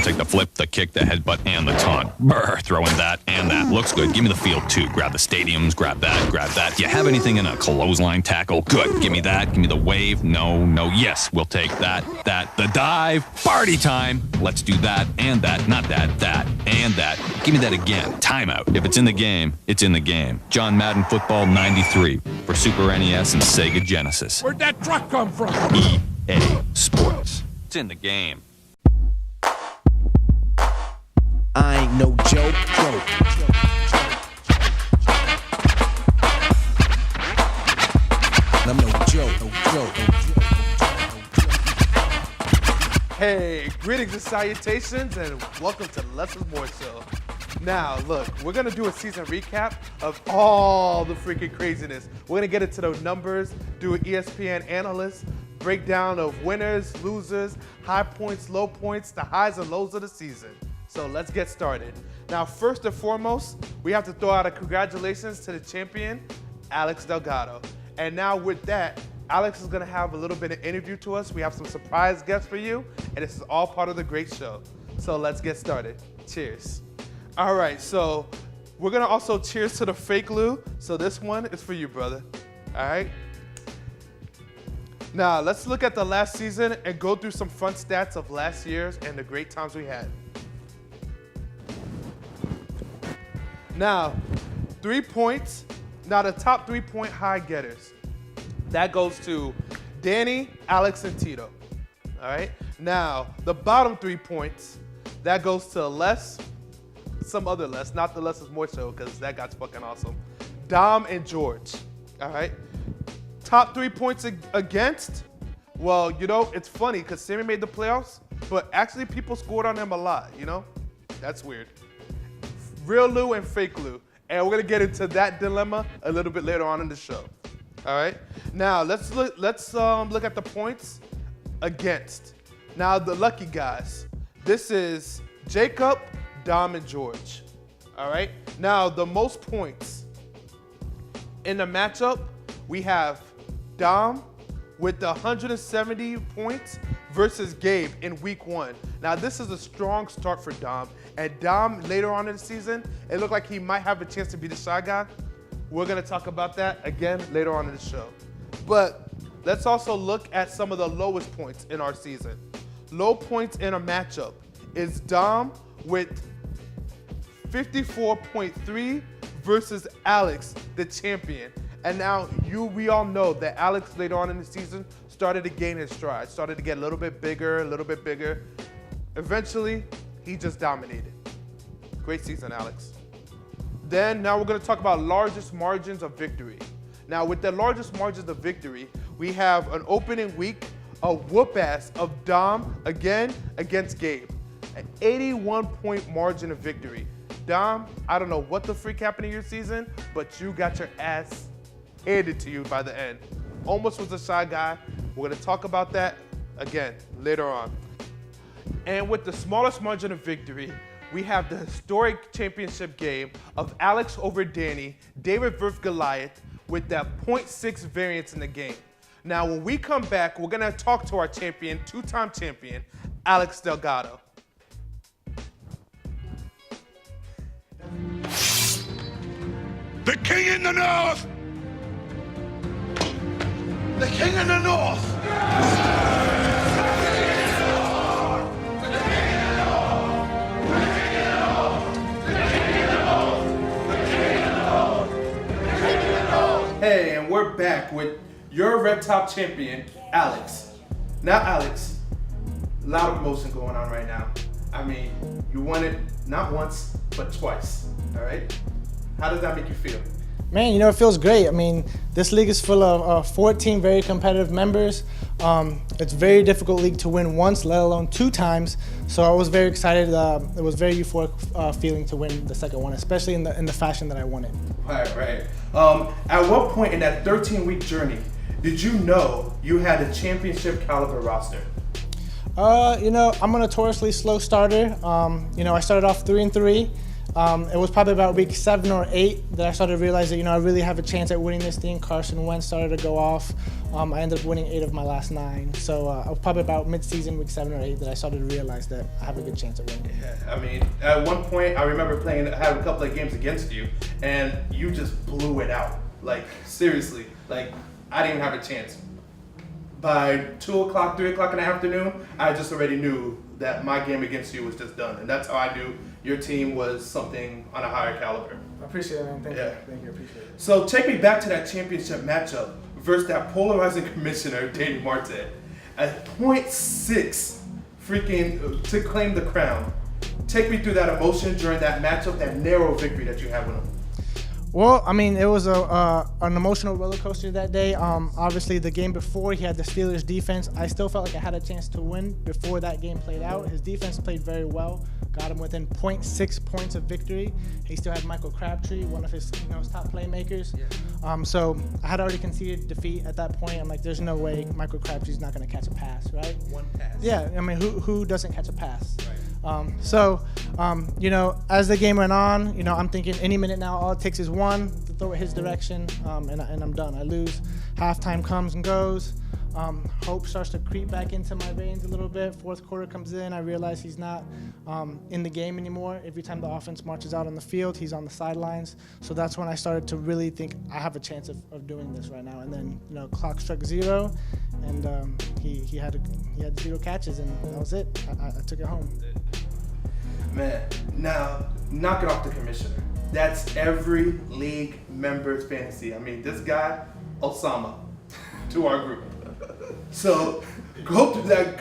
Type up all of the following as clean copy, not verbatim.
take the flip, the kick, the headbutt, and the taunt. Brr, throwing that and that. Looks good. Give me the field, too. Grab the stadiums, grab that, grab that. Do you have anything in a clothesline tackle? Good. Give me that. Give me the wave. No, no. Yes, we'll take that, the dive. Party time. Let's do that and that. Not that, and that. Give me that again. Timeout. If it's in the game, it's in the game. John Madden Football 93 for Super NES and Sega Genesis. Where'd that truck come from? EA Sports. It's in the game. I ain't no joke. I'm no joke. Hey, greetings and salutations, and welcome to Less is More Show. Now, look, we're gonna do a season recap of all the freaking craziness. We're gonna get into the numbers, do an ESPN analyst, breakdown of winners, losers, high points, low points, the highs and lows of the season. So let's get started. Now, first and foremost, we have to throw out a congratulations to the champion, Alex Delgado. And now with that, Alex is gonna have a little bit of interview to us. We have some surprise guests for you, and this is all part of the great show. So let's get started. Cheers. All right, so we're gonna also cheers to the fake Lou. So this one is for you, brother. All right? Now, let's look at the last season and go through some fun stats of last year's and the great times we had. Now, 3 points. Now, the top 3-point high getters. That goes to Danny, Alex, and Tito. All right? Now, the bottom 3 points, that goes to Les, some other Les, not the Less is More Show, because that guy's fucking awesome. Dom and George. All right? Top 3 points against, well, you know, it's funny, because Sammy made the playoffs, but actually people scored on him a lot, you know? That's weird. Real Lou and fake Lou. And we're gonna get into that dilemma a little bit later on in the show. All right? Now let's look at the points against. Now the lucky guys. This is Jacob, Dom, and George. All right? Now the most points in the matchup, we have Dom with the 170 points versus Gabe in week 1. Now this is a strong start for Dom. And Dom, later on in the season, it looked like he might have a chance to be the shy guy. We're gonna talk about that again later on in the show. But let's also look at some of the lowest points in our season. Low points in a matchup is Dom with 54.3 versus Alex, the champion. And now we all know that Alex later on in the season started to gain his stride, started to get a little bit bigger. Eventually, he just dominated. Great season, Alex. Then now we're gonna talk about largest margins of victory. Now with the largest margins of victory, we have an opening week, a whoop ass of Dom again against Gabe. An 81-point margin of victory. Dom, I don't know what the freak happened in your season, but you got your ass handed to you by the end. Almost was a shy guy. We're gonna talk about that again later on. And with the smallest margin of victory, we have the historic championship game of Alex over Danny, David versus Goliath, with that 0.6 variance in the game. Now, when we come back, we're gonna talk to our champion, 2-time champion, Alex Delgado. The king in the north! The king in the north! Hey, and we're back with your Red Top champion, Alex. Now, Alex, a lot of emotion going on right now. I mean, you won it not once, but twice, all right? How does that make you feel? Man, you know, it feels great. I mean, this league is full of 14 very competitive members. It's a very difficult league to win once, let alone 2 times. So I was very excited. It was very euphoric feeling to win the second one, especially in the fashion that I won it. Right. At what point in that 13-week journey did you know you had a championship caliber roster? You know, I'm a notoriously slow starter. You know, I started off 3-3. It was probably about week 7 or 8 that I started to realize that, I really have a chance at winning this thing. Carson Wentz started to go off. I ended up winning 8 of my last 9. So it was probably about mid-season, week 7 or 8, that I started to realize that I have a good chance at winning. Yeah, I mean, at one point, I remember having a couple of games against you, and you just blew it out. Like, seriously. Like, I didn't even have a chance. By 2 o'clock, 3 o'clock in the afternoon, I just already knew that my game against you was just done. And that's how I knew your team was something on a higher caliber. I appreciate it, man. Thank Yeah. you. Thank you. I appreciate it. So take me back to that championship matchup versus that polarizing commissioner, Danny Marte. At .6 freaking to claim the crown. Take me through that emotion during that matchup, that narrow victory that you had with him. Well, I mean, it was an emotional roller coaster that day. Obviously, the game before, he had the Steelers defense. I still felt like I had a chance to win before that game played out. His defense played very well, got him within .6 points of victory. He still had Michael Crabtree, one of his top playmakers. Yeah. So I had already conceded defeat at that point. I'm like, there's no way Michael Crabtree's not going to catch a pass, right? One pass. Yeah, I mean, who doesn't catch a pass? Right. As the game went on, I'm thinking any minute now, all it takes is one to throw it his direction, and I'm done. I lose. Halftime comes and goes. Hope starts to creep back into my veins a little bit. Fourth quarter comes in. I realize he's not in the game anymore. Every time the offense marches out on the field, he's on the sidelines. So that's when I started to really think I have a chance of doing this right now. And then, clock struck 0, and he had 0 catches, and that was it. I took it home. Man, now, knock it off the commissioner. That's every league member's fantasy. I mean, this guy, Osama, to our group. So, go through that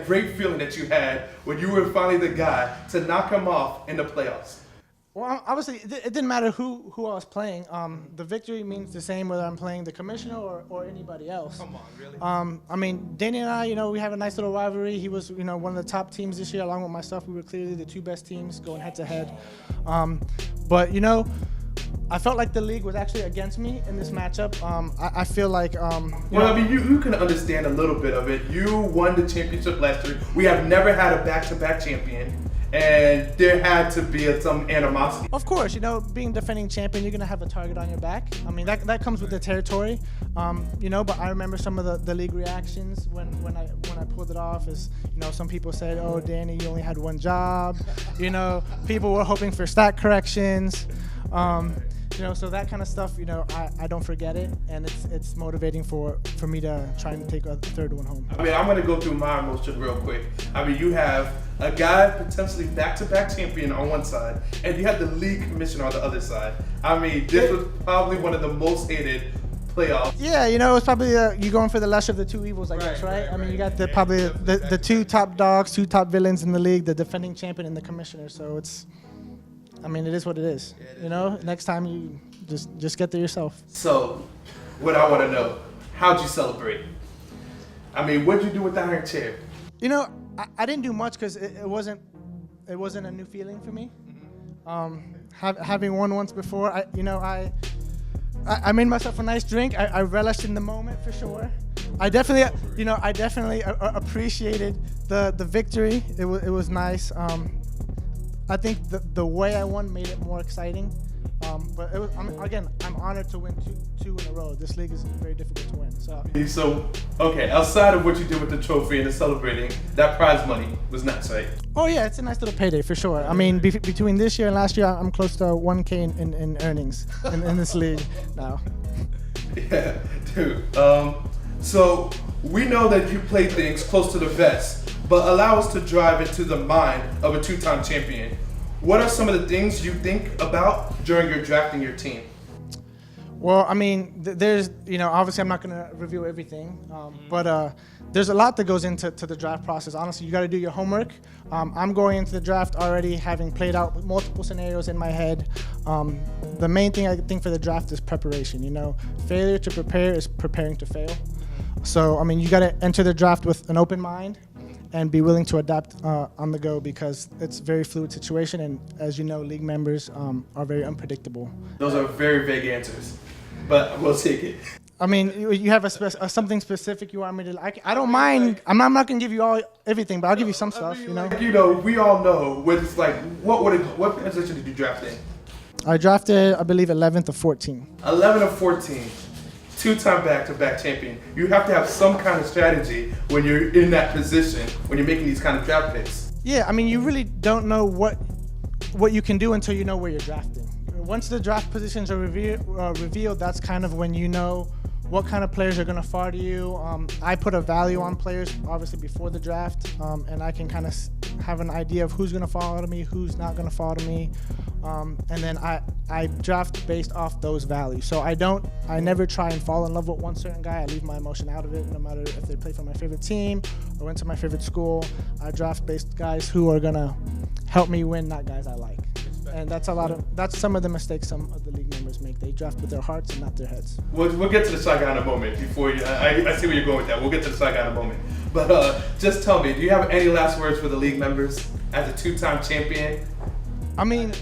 great feeling that you had when you were finally the guy to knock him off in the playoffs. Well, obviously, it didn't matter who I was playing. The victory means the same whether I'm playing the commissioner or anybody else. Come on, really? I mean, Danny and I, we have a nice little rivalry. He was, one of the top teams this year, along with myself. We were clearly the 2 best teams going head-to-head. But, I felt like the league was actually against me in this matchup. I feel like, I mean, you can understand a little bit of it. You won the championship last year. We have never had a back-to-back champion. And there had to be some animosity. Of course, being defending champion, you're going to have a target on your back. I mean, that comes with the territory, but I remember some of the league reactions when I pulled it off is, some people said, oh, Danny, you only had 1 job. People were hoping for stat corrections. So that kind of stuff, I don't forget it, and it's motivating for me to try and take a 3rd one home. I mean, I'm going to go through my emotion real quick. I mean, you have a guy potentially back-to-back champion on one side, and you have the league commissioner on the other side. I mean, this was probably one of the most hated playoffs. Yeah, it was probably you going for the lesser of the 2 evils, I guess, right? I mean, you got probably the 2 top dogs, 2 top villains in the league, the defending champion and the commissioner. So it is what it is. Next time you just get there yourself. So, what I want to know, how'd you celebrate? I mean, what'd you do with the iron chair? I didn't do much because it wasn't a new feeling for me. Having won once before, I made myself a nice drink. I relished in the moment for sure. I definitely appreciated the victory. It was nice. I think the way I won made it more exciting. But I'm honored to win two in a row. This league is very difficult to win. So, okay, outside of what you did with the trophy and the celebrating, that prize money was nuts, right? Oh yeah, it's a nice little payday for sure. I mean, between this year and last year, I'm close to 1K in earnings in this league now. Yeah, dude. So we know that you play things close to the vest, but allow us to drive into the mind of a 2-time champion. What are some of the things you think about during your drafting your team? Well, I mean, there's, obviously I'm not going to review everything, but there's a lot that goes into the draft process. Honestly, you got to do your homework. I'm going into the draft already having played out multiple scenarios in my head. The main thing I think for the draft is preparation. Failure to prepare is preparing to fail. So, I mean, you got to enter the draft with an open mind and be willing to adapt on the go because it's a very fluid situation, and as you know, league members are very unpredictable. Those are very vague answers, but we'll take it. I mean, you have something specific you want me to. I don't mind. I'm not gonna give you everything, but I'll give you some stuff. You know. Like, we all know what position did you draft in? I drafted, I believe, 11th or 14. 11 or 14. Two-time back-to-back champion. You have to have some kind of strategy when you're in that position, when you're making these kind of draft picks. Yeah, I mean, you really don't know what you can do until you know where you're drafting. Once the draft positions are revealed, that's kind of when you know what kind of players are going to fall to you. I put a value on players, obviously, before the draft, and I can kind of have an idea of who's going to fall to me, who's not going to fall to me, and then I draft based off those values. So I never try and fall in love with one certain guy. I leave my emotion out of it, no matter if they play for my favorite team or went to my favorite school. I draft based guys who are going to help me win, not guys I like. And that's some of the mistakes some of the league members make. They draft with their hearts and not their heads. We'll get to the Shy Guy in a moment. I see where you're going with that. We'll get to the Shy Guy in a moment. But just tell me, do you have any last words for the league members as a two-time champion? I mean,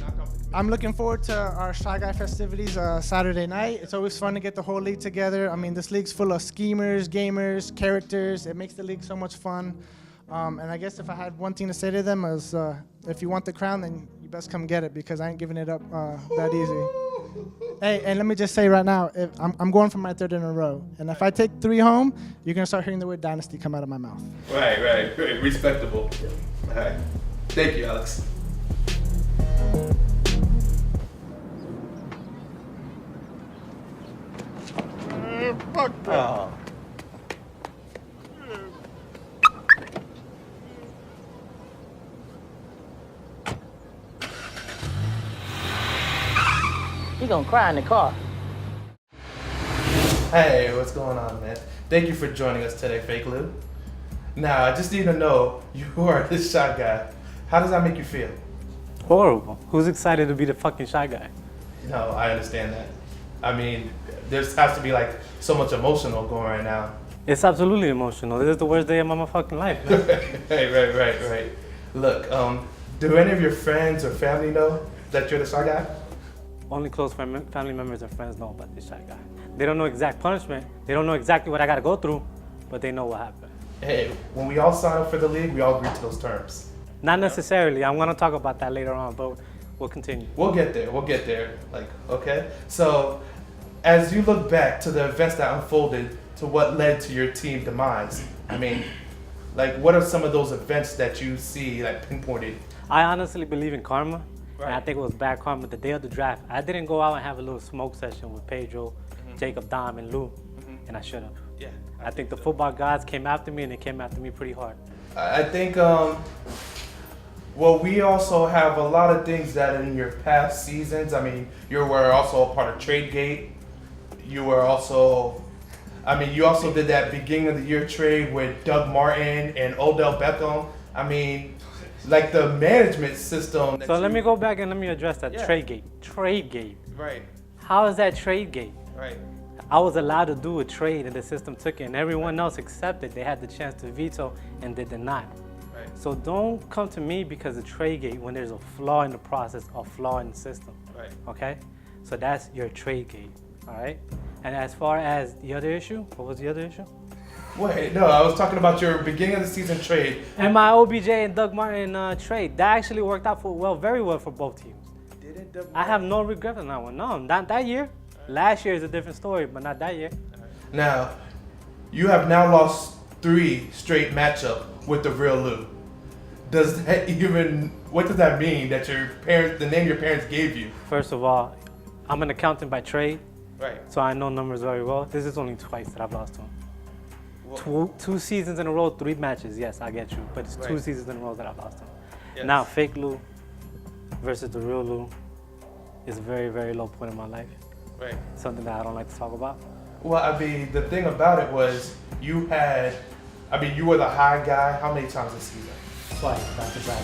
I'm looking forward to our Shy Guy festivities Saturday night. It's always fun to get the whole league together. I mean, this league's full of schemers, gamers, characters. It makes the league so much fun. And I guess if I had one thing to say to them is, if you want the crown, then you best come get it, because I ain't giving it up that easy. Hey, and let me just say right now, I'm going for my third in a row. And if I take 3 home, you're going to start hearing the word dynasty come out of my mouth. Right. Respectable. All right. Thank you, Alex. Oh. He gonna cry in the car. Hey, what's going on, man? Thank you for joining us today, Fake Lou. Now, I just need to know, you are this Shy Guy. How does that make you feel? Horrible. Who's excited to be the fucking Shy Guy? No, I understand that. I mean, there has to be like so much emotional going right now. It's absolutely emotional. This is the worst day of my motherfucking life. Right. Look, do any of your friends or family know that you're the Shy Guy? Only close family members and friends know about this Shy Guy. They don't know exact punishment. They don't know exactly what I gotta go through, but they know what happened. Hey, when we all sign up for the league, we all agree to those terms. Not necessarily. I'm gonna talk about that later on, but we'll continue. We'll get there. Like, okay? So, as you look back to the events that unfolded to what led to your team demise, I mean, like, what are some of those events that you see, like, pinpointed? I honestly believe in karma. Right. And I think it was bad karma the day of the draft. I didn't go out and have a little smoke session with Pedro, Jacob, Dom, and Lou, and I should have. Yeah. I think the football gods came after me, and they came after me pretty hard. I think, well, we also have a lot of things that in your past seasons, I mean, you were also a part of TradeGate. You also did that beginning of the year trade with Doug Martin and Odell Beckham. I mean, like the management system. So let me go back and let me address that. Yeah. TradeGate. Right. How is that TradeGate? Right. I was allowed to do a trade and the system took it, and everyone else accepted. They had the chance to veto and they did not. Right. So don't come to me because of TradeGate when there's a flaw in the process or flaw in the system. Right. Okay? So that's your TradeGate. All right? And as far as the other issue, what was the other issue? Wait, no, I was talking about your beginning of the season trade. And my OBJ and Doug Martin trade. That actually worked out very well for both teams. Didn't Doug I have no regret on that one. No, not that year. Last year is a different story, but not that year. Now, you have now lost 3 straight matchup with the real Lou. What does that mean that the name your parents gave you? First of all, I'm an accountant by trade, Right. so I know numbers very well. This is only twice that I've lost to him. Two seasons in a row, 3 matches. Yes, I get you, but it's 2 Right. seasons in a row that I've lost to him. Yes. Now, fake Lou versus the real Lou is a very, very low point in my life. Right. Something that I don't like to talk about. Well, I mean, the thing about it was you were the high guy how many times this season? Twice, back to back.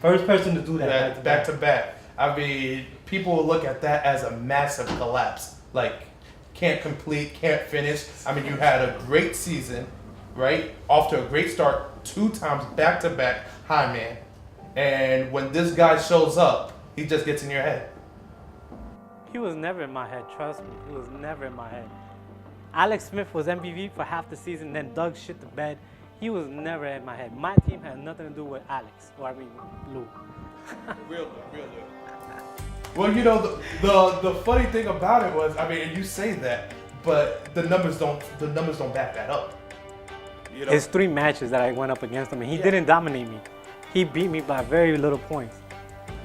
First person to do that. Back to back. I mean, people will look at that as a massive collapse. Like, can't complete, can't finish. I mean, you had a great season, right? Off to a great start, 2 times back to back high man. And when this guy shows up, he just gets in your head. He was never in my head, trust me. He was never in my head. Alex Smith was MVP for half the season, then Doug shit the bed. He was never in my head. My team had nothing to do with Alex, Lou. Real. Well, you know, the funny thing about it was, I mean, and you say that, but the numbers don't back that up. You know? It's 3 matches that I went up against him, and he didn't dominate me. He beat me by very little points.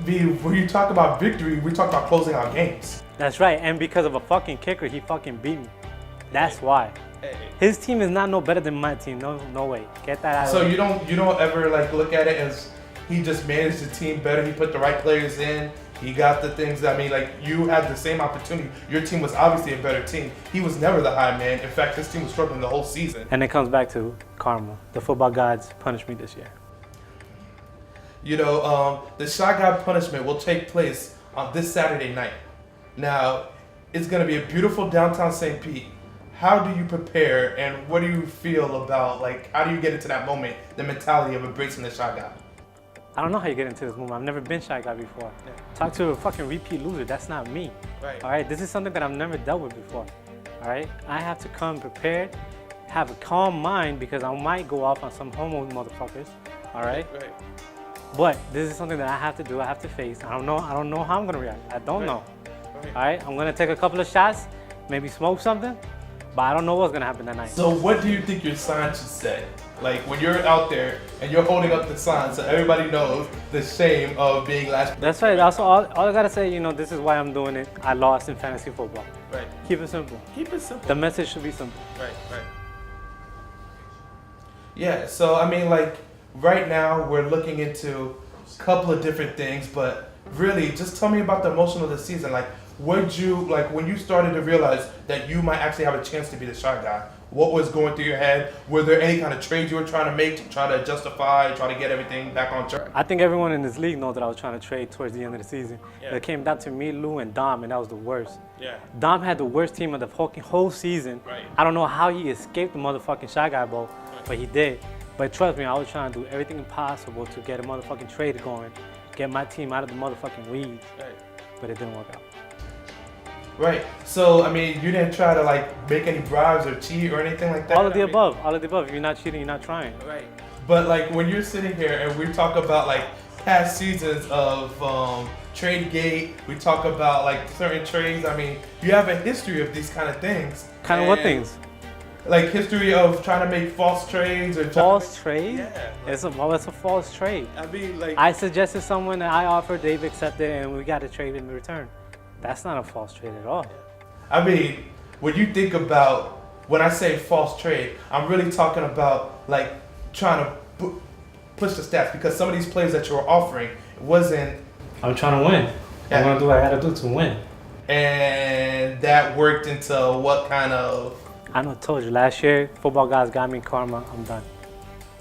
When you talk about victory, we talk about closing out games. That's right, and because of a fucking kicker, he fucking beat me. That's why. His team is not no better than my team. No way. Get that out. So you don't ever like look at it as he just managed the team better. He put the right players in. He got the things. I mean, like you had the same opportunity. Your team was obviously a better team. He was never the high man. In fact, his team was struggling the whole season. And it comes back to karma. The football gods punished me this year. You know, the Shy Guy punishment will take place on this Saturday night. Now, it's going to be a beautiful downtown St. Pete. How do you prepare, and what do you feel about, like, how do you get into that moment, the mentality of embracing the Shy Guy? I don't know how you get into this movement. I've never been Shy Guy before. Yeah. Talk to a fucking repeat loser. That's not me. Right. All right. This is something that I've never dealt with before. All right. I have to come prepared, have a calm mind because I might go off on some homo motherfuckers. All right. Right. But this is something that I have to do. I have to face. I don't know how I'm gonna react. I don't know. Right. All right. I'm gonna take a couple of shots, maybe smoke something, but I don't know what's gonna happen that night. So what do you think your sign should say? Like when you're out there and you're holding up the sign so everybody knows the shame of being last. That's right. Also, all I gotta say, you know, this is why I'm doing it. I lost in fantasy football. Right. Keep it simple. Keep it simple. The message should be simple. Right. Yeah, so I mean, like, right now we're looking into a couple of different things, but really, just tell me about the emotion of the season. Like, would you, like, when you started to realize that you might actually have a chance to be the Shy Guy, what was going through your head? Were there any kind of trades you were trying to make to try to justify, try to get everything back on track? I think everyone in this league knows that I was trying to trade towards the end of the season. Yeah. It came down to me, Lou, and Dom, and that was the worst. Yeah. Dom had the worst team of the fucking whole season. Right. I don't know how he escaped the motherfucking Shy Guy Bowl, but he did. But trust me, I was trying to do everything possible to get a motherfucking trade going, get my team out of the motherfucking weeds, Right. but it didn't work out. Right. So, I mean, you didn't try to, like, make any bribes or cheat or anything like that? All of the above. If you're not cheating, you're not trying. Right. But, like, when you're sitting here and we talk about, like, past seasons of trade gate, we talk about, like, certain trades. I mean, you have a history of these kind of things. Kind of what things? Like, history of trying to make false trades or False trade? Yeah. It's a false trade. I mean, like, I suggested someone that I offered, they've accepted, and we got a trade in return. That's not a false trade at all. I mean, when you think about, when I say false trade, I'm really talking about, like, trying to push the stats, because some of these players that you're offering wasn't. I'm trying to win. Yeah. I'm gonna do what I gotta do to win. And that worked into what kind of. I know, told you, last year, football guys got me karma, I'm done.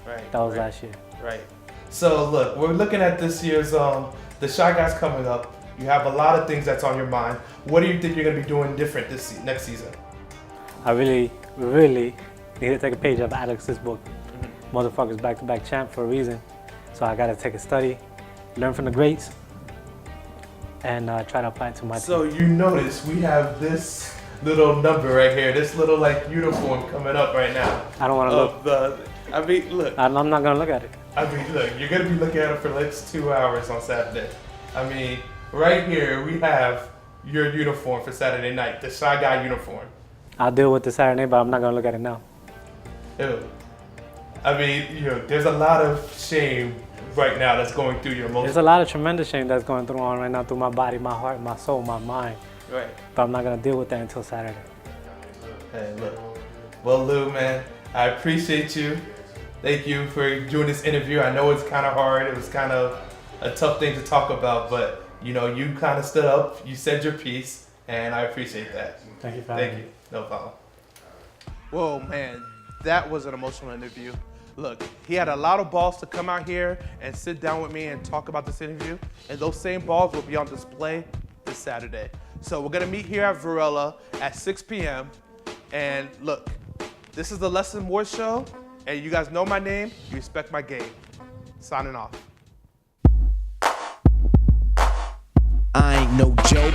Right. That was last year. Right. So look, we're looking at this year's the Shy Guys coming up. You have a lot of things that's on your mind. What do you think you're gonna be doing different this next season? I really need to take a page out of Alex's book. Motherfuckers back-to-back champ for a reason. So I gotta take a study, learn from the greats, and try to apply it to my team. So you notice we have this little number right here, this little like uniform coming up right now. I don't want to look. I mean, look. I'm not gonna look at it. I mean, look. You're gonna be looking at it for the next 2 hours on Saturday. I mean, right here we have your uniform for Saturday night, the Shy Guy uniform. I'll deal with the Saturday, but I'm not gonna look at it now. Ew. I mean, you know, there's a lot of shame right now that's going through your emotions. There's a lot of tremendous shame that's going through on right now through my body, my heart, my soul, my mind. Right. But I'm not gonna deal with that until Saturday. Hey, look. Well, Lou, man, I appreciate you. Thank you for doing this interview. I know it's kind of hard. It was kind of a tough thing to talk about, but you know, you kind of stood up. You said your piece, and I appreciate that. Thank you for having Thank me. you. No problem. Whoa, man, that was an emotional interview. Look, he had a lot of balls to come out here and sit down with me and talk about this interview, and those same balls will be on display this Saturday. So we're gonna meet here at Varela at 6 p.m. And look, this is the Less and More show, and you guys know my name, you respect my game. Signing off. I ain't no joke.